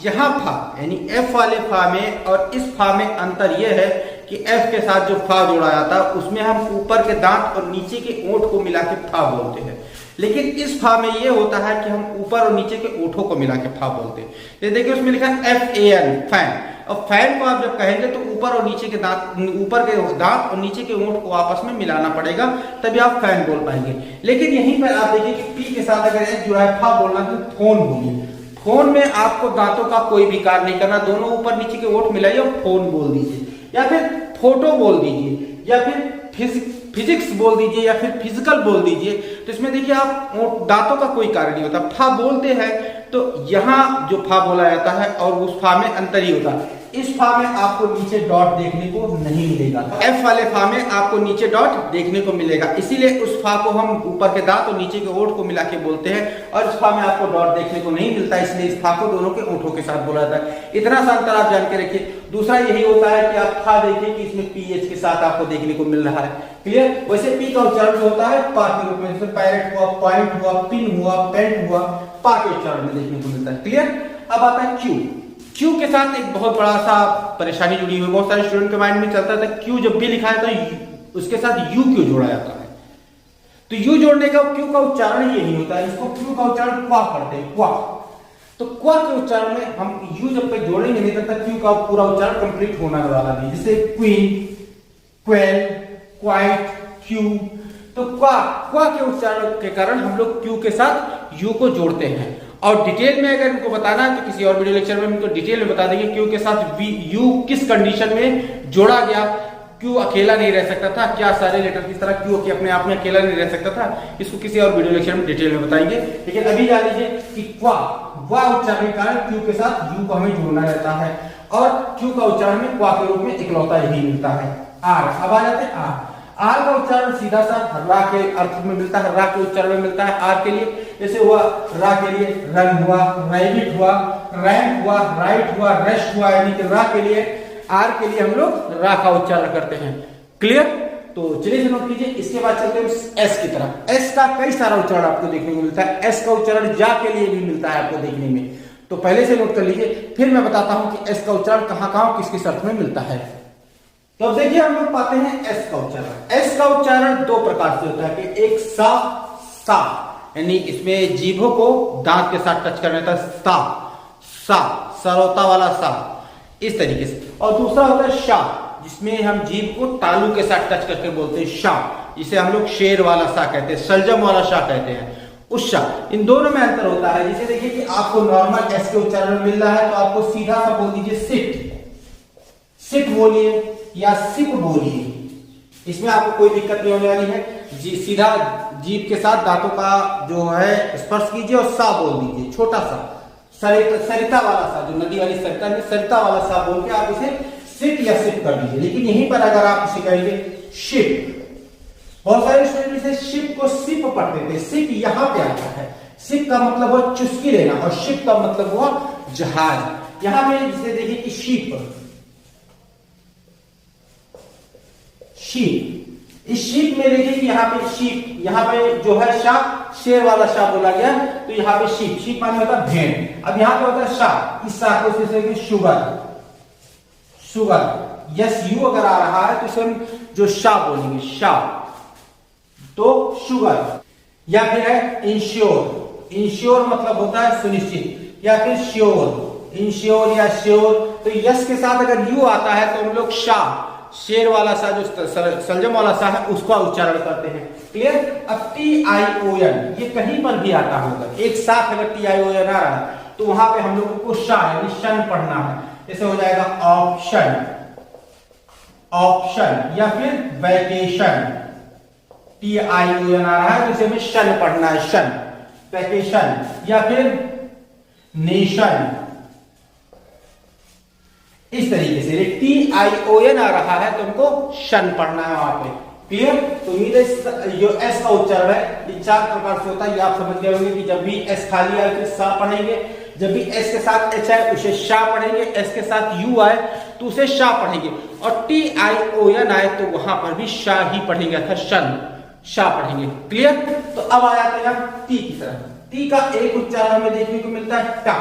Speaker 1: यहां फा यानी एफ वाले फा में और इस फा में अंतर यह है कि एफ के साथ जो फा जोड़ा जाता है उसमें हम ऊपर के दांत और नीचे के ओंठ को मिला के फा बोलते हैं, लेकिन इस फा में यह होता है कि हम ऊपर और नीचे के ओठों को मिला के फा बोलते हैं। ये देखिए उसमें लिखा है FAN, फैन। और फैन को आप जब कहेंगे तो ऊपर और नीचे के दांत, ऊपर के दांत और नीचे के ओंठ को आपस में मिलाना पड़ेगा, तभी आप फैन बोल पाएंगे। लेकिन यहीं पर आप देखिए कि पी के साथ अगर एच जुड़ा है, फा बोलना तो फोन बोलिए। फोन में आपको दांतों का कोई भी कार्य नहीं करना, दोनों ऊपर नीचे के ओठ मिलाइए और फोन बोल दीजिए, या फिर फोटो बोल दीजिए, या फिर फिजिक्स बोल दीजिए, या फिर फिजिकल बोल दीजिए। तो इसमें देखिए आप दांतों का कोई कार्य नहीं होता, फा बोलते हैं तो यहाँ जो फा बोला जाता है और उस फा में अंतर ही होता है। इस फा में आपको नीचे डॉट देखने को नहीं मिलेगा, एफ वाले फा में आपको नीचे डॉट देखने को मिलेगा, इसीलिए उस फा को हम ऊपर के दांत और नीचे के ओठ को मिला के बोलते हैं, और इस फा में आपको डॉट देखने को नहीं मिलता, इसलिए इस फा को दोनों के ओठों के साथ बोला जाता है। इतना सा अंतर आप जान के रखिए। दूसरा यही होता है कि आप फा देखिए कि इसमें पीएच के साथ आपको देखने को मिल रहा है। क्लियर? वैसे पी का उच्चारण जो होता है पा के रूप में, जैसे पैरेट हुआ, पॉइंट हुआ, पिन हुआ, पेंट हुआ, पा के उच्चारण में देखने को मिलता है। क्लियर? अब आता है क्यू। क्यू के साथ एक बहुत बड़ा सा परेशानी जुड़ी हुई, बहुत सारे स्टूडेंट के माइंड में चलता था क्यू जब भी लिखा है तो उसके साथ यू क्यों जोड़ा जाता है। तो यू जोड़ने का क्यू का उच्चारण ये नहीं होता है, इसको क्यू का उच्चारण क्वा करते हैं, क्वा। तो क्वा के उच्चारण में हम यू जब तक जोड़ेंगे नहीं तब तक क्यू का पूरा उच्चारण कंप्लीट होना वाला नहीं। जैसे क्वीन, क्वेल, क्वाइट, क्यू। तो क्वा के उच्चारण के कारण हम लोग क्यू के साथ यू को जोड़ते हैं। और डिटेल में अगर इनको बताना है तो किसी और वीडियो लेक्चर में इनको डिटेल में बता देंगे क्यू के साथ यू किस कंडीशन में जोड़ा गया, क्यू अकेला नहीं रह सकता था, क्या सारे लेटर किस तरह क्यू के अपने आप में अकेला नहीं रह सकता था, इसको किसी और वीडियो लेक्चर में डिटेल में बताएंगे। लेकिन अभी जान लीजिए कि क्वा उच्चारण के कारण क्यू के साथ यू को हमें जोड़ना रहता है, और क्यू का उच्चारण में क्वा के रूप में इकलौता यही मिलता है। आर, अब आ जाते हैं आर। आर का उच्चारण सीधा सा रा के अर्थ में मिलता है, रा के उच्चारण में मिलता है आर के लिए। जैसे हुआ रा के लिए रंग हुआ, रैबिट हुआ, रैंक हुआ, राइट हुआ, रेस्ट हुआ, यानी कि रा के लिए, आर के लिए हम लोग रा का उच्चारण करते हैं। क्लियर? तो चलिए से नोट कीजिए। इसके बाद चलते हैं एस की तरफ। एस का कई सारा उच्चारण आपको देखने को मिलता है, एस का उच्चारण जा के लिए भी मिलता है आपको देखने में, तो पहले से नोट कर लीजिए, फिर मैं बताता हूं कि एस का उच्चारण कहां कहां किस किस अर्थ में मिलता है। तो अब देखिए हम लोग पाते हैं एस का उच्चारण। एस का उच्चारण दो प्रकार से होता है कि एक सा, यानी इसमें जीभों को दांत के साथ टच करना था, सा, सरोता वाला सा, इस तरीके से। और दूसरा होता है शा, जिसमें हम जीभ को तालू के साथ टच करके बोलते हैं शा, जिसे हम लोग शेर वाला सा कहते हैं, सलजम वाला शा कहते हैं, उस शा। इन दोनों में अंतर होता है। जैसे देखिए कि आपको नॉर्मल एस के उच्चारण मिल रहा है तो आपको सीधा सा बोल दीजिए सिट बोलिए या सिप बोलिए, इसमें आपको कोई दिक्कत नहीं होने वाली है। जी सीधा जीभ के साथ दांतों का जो है स्पर्श कीजिए और सा बोल दीजिए, छोटा सा सरिता वाला सा, जो नदी वाली सरिता में सरिता वाला सा बोल के आप इसे सिट या सिप कर दीजिए। लेकिन यहीं पर अगर आप इसे कहेंगे शिप, बहुत सारे स्टूडेंट इसे शिप को सिप पढ़ते थे, सिप यहां पे आता है। सिप का मतलब हुआ चुस्की लेना और शिप का मतलब हुआ जहाज। यहां पे जिसे देखिए कि शीप, इस शीप में देखिए कि यहाँ पे शीप, यहाँ पे जो है शाह, शेर वाला शाह बोला गया, तो यहाँ पे शीप माने होता है भेड़। अब यहाँ पे होता है शाह, इस शाह को शुगर, यस यू अगर आ रहा है तो इसे हम जो शा बोलेंगे, शा। तो शुगर, या फिर है इंश्योर। इंश्योर मतलब होता है सुनिश्चित, या फिर श्योर, इंश्योर या श्योर। तो यस के साथ अगर यू आता है तो हम लोग शा, शेर वाला सा जो सलजम वाला सा है उसका उच्चारण करते हैं। क्लियर। अब TION ये कहीं पर भी आता होगा, एक साथ अगर TION आ रहा है तो वहां पे हम लोगों को शा यानी शन पढ़ना है। जैसे हो जाएगा ऑप्शन, ऑप्शन, या फिर वैकेशन। TION आ रहा है तो इसे हमें शन पढ़ना है, शन, वैकेशन। या फिर नेशन, इस तरीके से। TION आ रहा है तो हमको शन पढ़ना है वहां पे। क्लियर। तो जो एस का उच्चारण है ये 4 प्रकार से होता है, ये आप समझ गए होंगे कि जब भी एस खाली आए तो सा पढ़ेंगे, जब भी एस के साथ एच आए उसे शा पढ़ेंगे, एस के साथ यू आए तो उसे शा पढ़ेंगे, और TION आए तो वहां पर भी शा ही पढ़ेंगे अर्थात शन, शा पढ़ेंगे। क्लियर। तो अब आ जाते हैं टी की तरफ। टी का एक उच्चारण हमें देखने को मिलता है टा,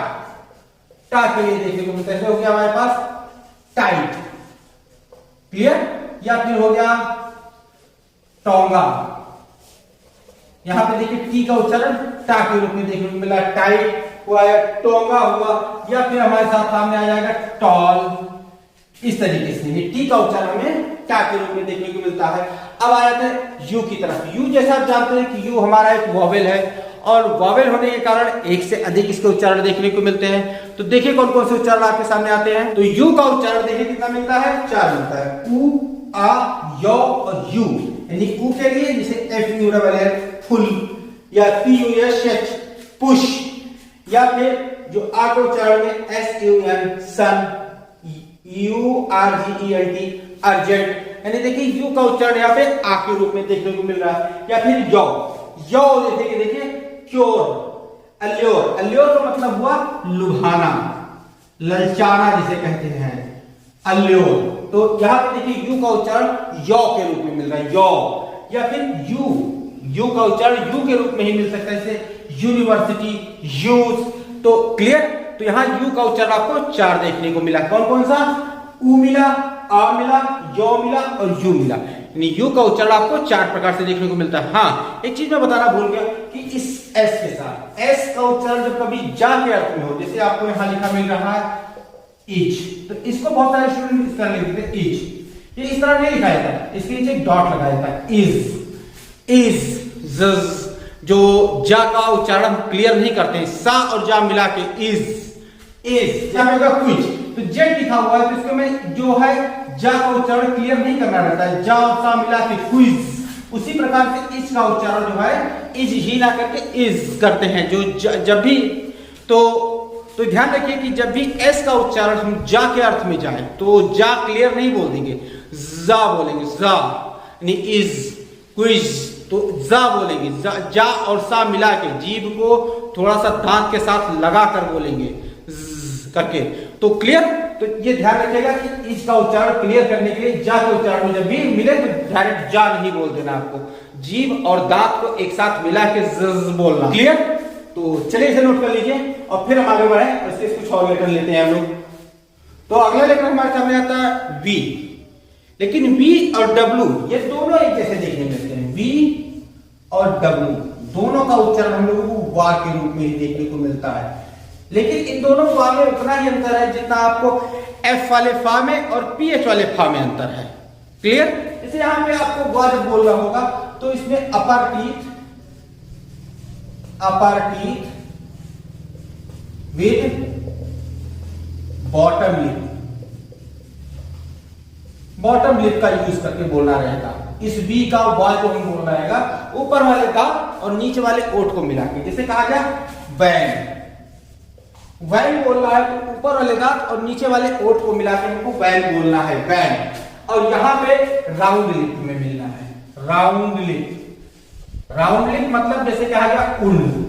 Speaker 1: टा के लिए देखने को मिलता है। हो गया हमारे पास टाइट। क्लियर। या फिर हो गया टोंगा। यहां पे देखिए टी का उच्चारण टा के रूप में देखने को मिला, टाइट हुआ या टोंगा हुआ, या फिर हमारे साथ सामने आ जाएगा टॉल। इस तरीके से ये टी का उच्चारण हमें टा के रूप में देखने को मिलता है। अब आ जाते हैं यू की तरफ। यू जैसा आप जानते हैं कि यू हमारा एक वॉवेल है, और वॉवेल होने के कारण एक से अधिक इसके उच्चारण देखने को मिलते हैं। तो देखिए कौन कौन से उच्चारण आपके सामने आते हैं। तो यू का उच्चारण देखिए कितना मिलता है, 4 मिलता है। उ, आ, यो और यू। यानी उ के लिए जैसे FULL फुल, या PUSH पुश, या फिर जो आ का उच्चारण में SUN सन, URGENT अर्जेंट। यानी देखिए यू का उच्चारण यहाँ पे आ के रूप में देखने को मिल रहा है। या फिर यो, यो देखिए क्योर, अल्योर। अल्योर का मतलब हुआ लुभाना, ललचाना जिसे कहते हैं, अल्योर। तो यहां पे देखिए यू का उच्चारण यो के रूप में मिल रहा है, यो। या फिर यू, यू का उच्चारण यू के रूप में ही मिल सकता है, जैसे यूनिवर्सिटी, यूज। तो क्लियर। तो यहां यू का उच्चारण आपको 4 देखने को मिला। कौन कौन सा, उ मिला, आ मिला, यो मिला और यू मिला। यानी यू का उच्चारण आपको 4 प्रकार से देखने को मिलता है। हाँ, एक चीज मैं बताना भूल गया कि इस एस के साथ, एस का उच्चारण जब कभी जा के अर्थ में हो, जैसे आपको यहां लिखा मिल रहा है इज, तो इसको बहुत सारे स्टूडेंट इस तरह लिख देते हैं इज। ये इस तरह नहीं लिखा जाता, इसके नीचे एक डॉट लगाया जाता है, इज, इज, जज। जो जा का उच्चारण क्लियर नहीं करते हैं, सा और जा मिला के इज, इज। या होगा क्विज, तो जेड लिखा हुआ है तो इसको में जो है जा का उच्चारण क्लियर नहीं करना रहता है, जा और सा मिला के क्विज। उसी प्रकार से इस का उच्चारण जो है इज ही ना करके इज करते हैं। जो जब भी तो ध्यान रखिए कि जब भी एस का उच्चारण हम जा के अर्थ में जाए तो जा क्लियर नहीं बोल देंगे, जा बोलेंगे, जा यानी इज, क्विज। तो जा बोलेंगे, जा और सा मिला के जीभ को थोड़ा सा दांत के साथ लगा कर बोलेंगे करके। तो क्लियर। तो ये ध्यान रखिएगा कि इसका उच्चारण क्लियर करने के लिए जा के उच्चारण में जब भी मिले तो डायरेक्ट जा नहीं बोल देना, आपको जीभ और दांत को एक साथ मिला के बोलना। क्लियर। तो चलिए इसे नोट कर लीजिए और फिर हम आगे बढ़े और इसके कुछ और लेटर लेते हैं हम लोग। तो अगला लेटर हमारे सामने आता है वी। लेकिन वी और डब्ल्यू ये दोनों एक जैसे देखने मिलते हैं। वी और डब्ल्यू दोनों का उच्चारण हम लोगों को वा के रूप में ही देखने को मिलता है, लेकिन इन दोनों वा में उतना ही अंतर है जितना आपको एफ वाले फा में और पीएच वाले फा में अंतर है। क्लियर। जैसे यहां पे आपको वा जब बोलना होगा तो इसमें अपर टीथ विद बॉटम लिप का यूज करके बोलना रहेगा। इस वी का वा जो हम बोलना रहेगा ऊपर वाले का और नीचे वाले ओठ को मिला के, जैसे कहा गया वैन, वैन बोलना है तो ऊपर वाले दांत और नीचे वाले ओठ को मिला के हमको वैन बोलना है, वैन। और यहां पे राउंड लिप में मिलना है, राउंड लिप। राउंड लिप मतलब जैसे कहा गया उंड।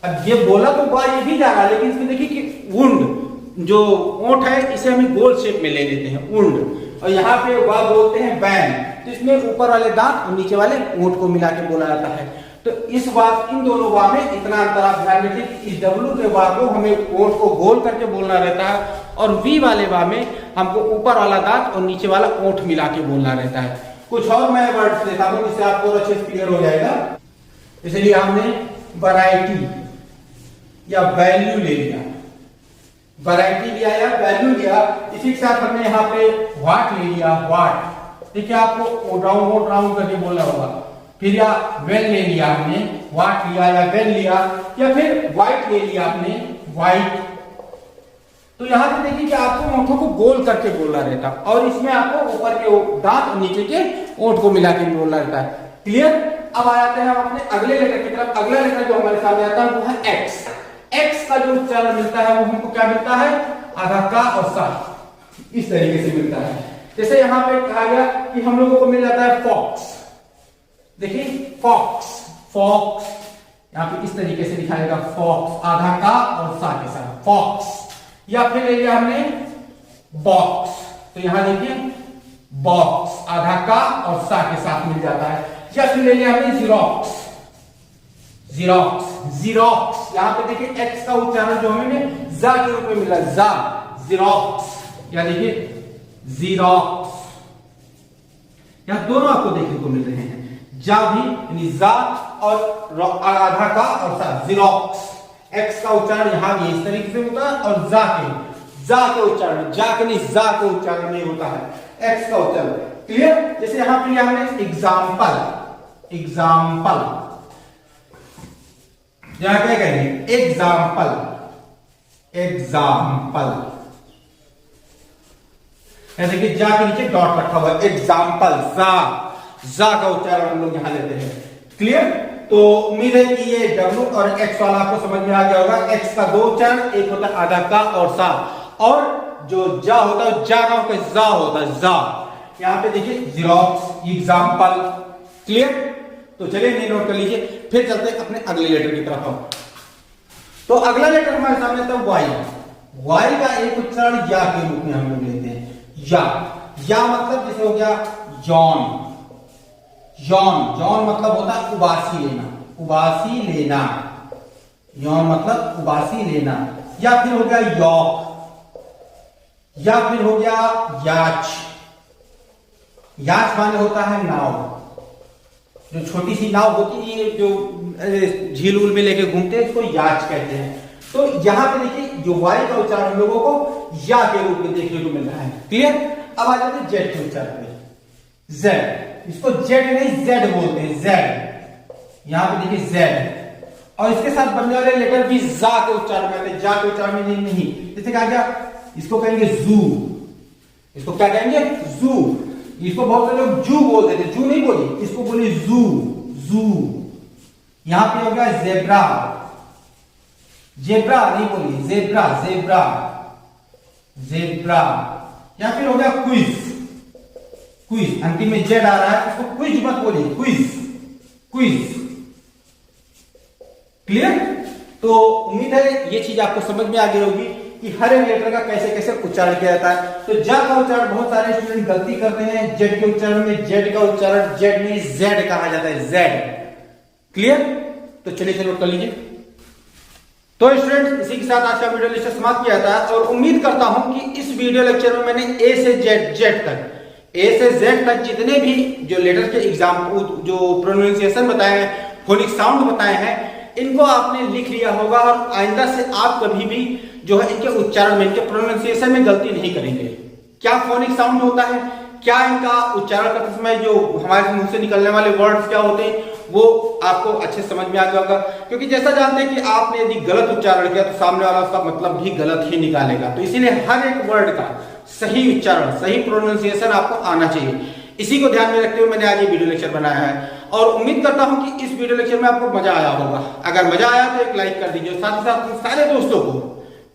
Speaker 1: अब ये बोला तो वा ये भी जा रहा है, लेकिन इसमें देखिए कि उंड जो ओठ है इसे हम गोल शेप में ले लेते हैं, उंड। और यहाँ पे वा बोलते हैं वैन, तो इसमें ऊपर वाले दांत और नीचे वाले ओठ को मिला के बोला जाता है। तो इस बात इन दोनों वा में इतना अंतर आप ध्यान रखिए कि इस डब्ल्यू के वा को हमें ओठ को गोल करके बोलना रहता है और वी वाले वा में हमको ऊपर वाला दांत और नीचे वाला ओंठ मिला के बोलना रहता है। कुछ और मैं वर्ड्स देता हूं जिससे आपको अच्छे से क्लियर हो जाएगा। इसलिए हमने वैरायटी या वैल्यू ले लिया, वैरायटी लिया या वैल्यू लिया। इसी के साथ हमने यहाँ पे व्हाट ले लिया, व्हाट। देखिए आपको राउंड करके बोलना होगा। फिर या वेल ले लिया हमने, व्हाट लिया या वेल लिया, या फिर व्हाइट ले लिया आपने, व्हाइट। तो यहां पे देखिए कि आपको ओंठों को गोल करके बोलना रहता है और इसमें आपको ऊपर के दांत और नीचे के ओंठ को मिला के बोलना रहता है। क्लियर? अब आ जाते हैं हम अपने अगले लेटर की तरफ। अगला लेटर जो हमारे सामने आता है वो है एक्स। एक्स का जो उच्चारण मिलता है वो हमको क्या मिलता है? आधा का और सा, इस तरीके से मिलता है। जैसे यहाँ पे कहा गया कि हम लोगों को मिल जाता है फॉक्स। देखिए फॉक्स, फॉक्स यहाँ पे इस तरीके से लिखा जाएगा फॉक्स, आधा का और सा के साथ फॉक्स। या फिर ले लिया हमने बॉक्स, तो यहां देखिए बॉक्स, आधा का और सा के साथ मिल जाता है। या फिर ले लिया हमने जीरोक्स, जीरोक्स, जीरोक्स। यहां पे देखिए एक्स का उच्चारण जो हमें जा के रूप में मिला, जा, जीरोक्स। या देखिए जीरोक्स, यहां दोनों आपको देखने को मिल रहे हैं, जा भी यानी जा और आधा का और सा, जीरोक्स। एक्स का उच्चारण यहां भी इस तरीके से होता है और जा के उच्चारण, जा के नहीं, जा के उच्चारण नहीं होता है एक्स का उच्चारण। क्लियर? जैसे यहां पे हमने एग्जाम्पल, एग्जाम्पल, यहां क्या कहेंगे? Example, example. देखिए जा के नीचे डॉट रखा हुआ है, एग्जाम्पल, जा का उच्चारण हम लोग यहां लेते हैं। क्लियर? तो उम्मीद है कि ये डब्ल्यू और एक्स वाला आपको समझ में आ गया होगा। एक्स का दो उच्चारण, एक होता है आधा का और सा, और जो जा होता है जा ना होकर जा होता है, जा। यहां पे देखिए जीरोक्स, एग्जाम्पल। क्लियर? तो चलिए नोट कर लीजिए। फिर चलते हैं अपने अगले लेटर की तरफ हम। तो अगला लेटर हमारे सामने आता है वाई। वाई का एक उच्चारण या के रूप में हम लोग लेते हैं, या मतलब जैसे हो गया यौन, यौन, यौन मतलब होता है उबासी लेना, उबासी लेना, यौन मतलब उबासी लेना। या फिर हो गया यौक, या फिर हो गया याच। याच माने होता है नाव, जो छोटी सी नाव होती है जो झील उल में लेके घूमते हैं, इसको याच कहते हैं। तो यहां पे देखिए जो वाई का उच्चारण हम लोगों को या के रूप में देखने को मिल रहा है। क्लियर? अब आ जाते हैं जेड के उच्चारण में, जेड। इसको जेड नहीं जेड बोलते हैं, जेड। यहां पे देखिए जेड, और इसके साथ बनने वाले लेटर भी जा के उच्चारण में आते हैं, जा के उच्चारण में नहीं। जैसे कहा गया, इसको कहेंगे जू, इसको क्या कहेंगे? जू। इसको बहुत सारे लोग जू बोलते थे, जू नहीं बोली, इसको बोले जू, जू। यहां पे हो गया जेब्रा, जेब्रा नहीं बोली, जेब्रा, जेब्रा, जेब्रा। या फिर हो गया क्विज, क्विज, अंतिम में जेड आ रहा है, उसको क्विज मत बोलिए, क्विज, क्विज। क्लियर? तो उम्मीद है ये चीज आपको समझ में आ गई होगी कि हर एक लेटर का कैसे कैसे उच्चारण किया जाता है। तो जा का उच्चारण बहुत सारे स्टूडेंट गलती करते हैं, जेड के उच्चारण में जेड का उच्चारण जेड नहीं जेड कहा जाता है, जेड। क्लियर? तो चलिए नोट कर लीजिए। तो स्टूडेंट्स इसी के साथ आज का वीडियो लेक्चर समाप्त किया था, और उम्मीद करता हूं कि इस वीडियो लेक्चर में मैंने ए से जेड तक, ए से जेड तक जितने भी जो लेटर के एग्जाम जो प्रोनाउंसिएशन बताए हैं, फोनिक साउंड बताए हैं, इनको आपने लिख लिया होगा, और आइंदा से आप कभी भी जो है इनके उच्चारण में, इनके प्रोनाउंसिएशन में गलती नहीं करेंगे। क्या फोनिक साउंड होता है, क्या इनका उच्चारण करते समय जो हमारे मुंह से निकलने वाले वर्ड्स क्या होते हैं, वो आपको अच्छे समझ में आ गया होगा। क्योंकि जैसा जानते हैं कि आपने यदि गलत उच्चारण किया तो सामने वाला उसका मतलब भी गलत ही निकालेगा। तो इसीलिए हर एक वर्ड का सही उच्चारण, सही प्रोनाउंसिएशन आपको आना चाहिए। इसी को ध्यान में रखते हुए मैंने आज ये वीडियो लेक्चर बनाया है, और उम्मीद करता हूं कि इस वीडियो लेक्चर में आपको मजा आया होगा। अगर मजा आया तो एक लाइक कर दीजिए, साथ ही साथ सारे दोस्तों को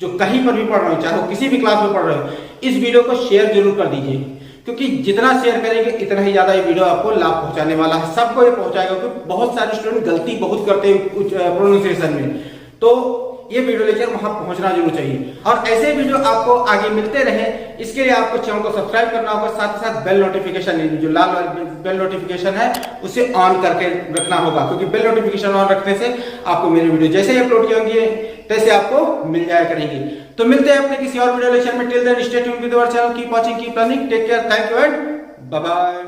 Speaker 1: जो कहीं पर भी पढ़ रहे हो, चाहे वो किसी भी क्लास में पढ़ रहे हो, इस वीडियो को शेयर जरूर कर दीजिए, क्योंकि जितना शेयर करेंगे इतना ही ज्यादा ये वीडियो आपको लाभ पहुंचाने वाला है। सबको ये पहुंचाएगा, क्योंकि बहुत सारे स्टूडेंट गलती बहुत करते हैं प्रोनाउंसिएशन में, तो ये वीडियो लेक्चर वहां पहुंचना जरूर चाहिए। और ऐसे वीडियो आपको आगे मिलते रहे, इसके लिए आपको चैनल को सब्सक्राइब करना होगा, साथ ही साथ बेल नोटिफिकेशन, जो लाल बेल नोटिफिकेशन है उसे ऑन करके रखना होगा, क्योंकि बेल नोटिफिकेशन ऑन रखने से आपको मेरे वीडियो जैसे ही अपलोड किए होंगे तो ऐसे आपको मिल जाया करेंगे। तो मिलते हैं अपने किसी और वीडियो लेक्चर में। Till then stay tuned with our channel, keep watching, keep learning, take care, thank you and bye bye.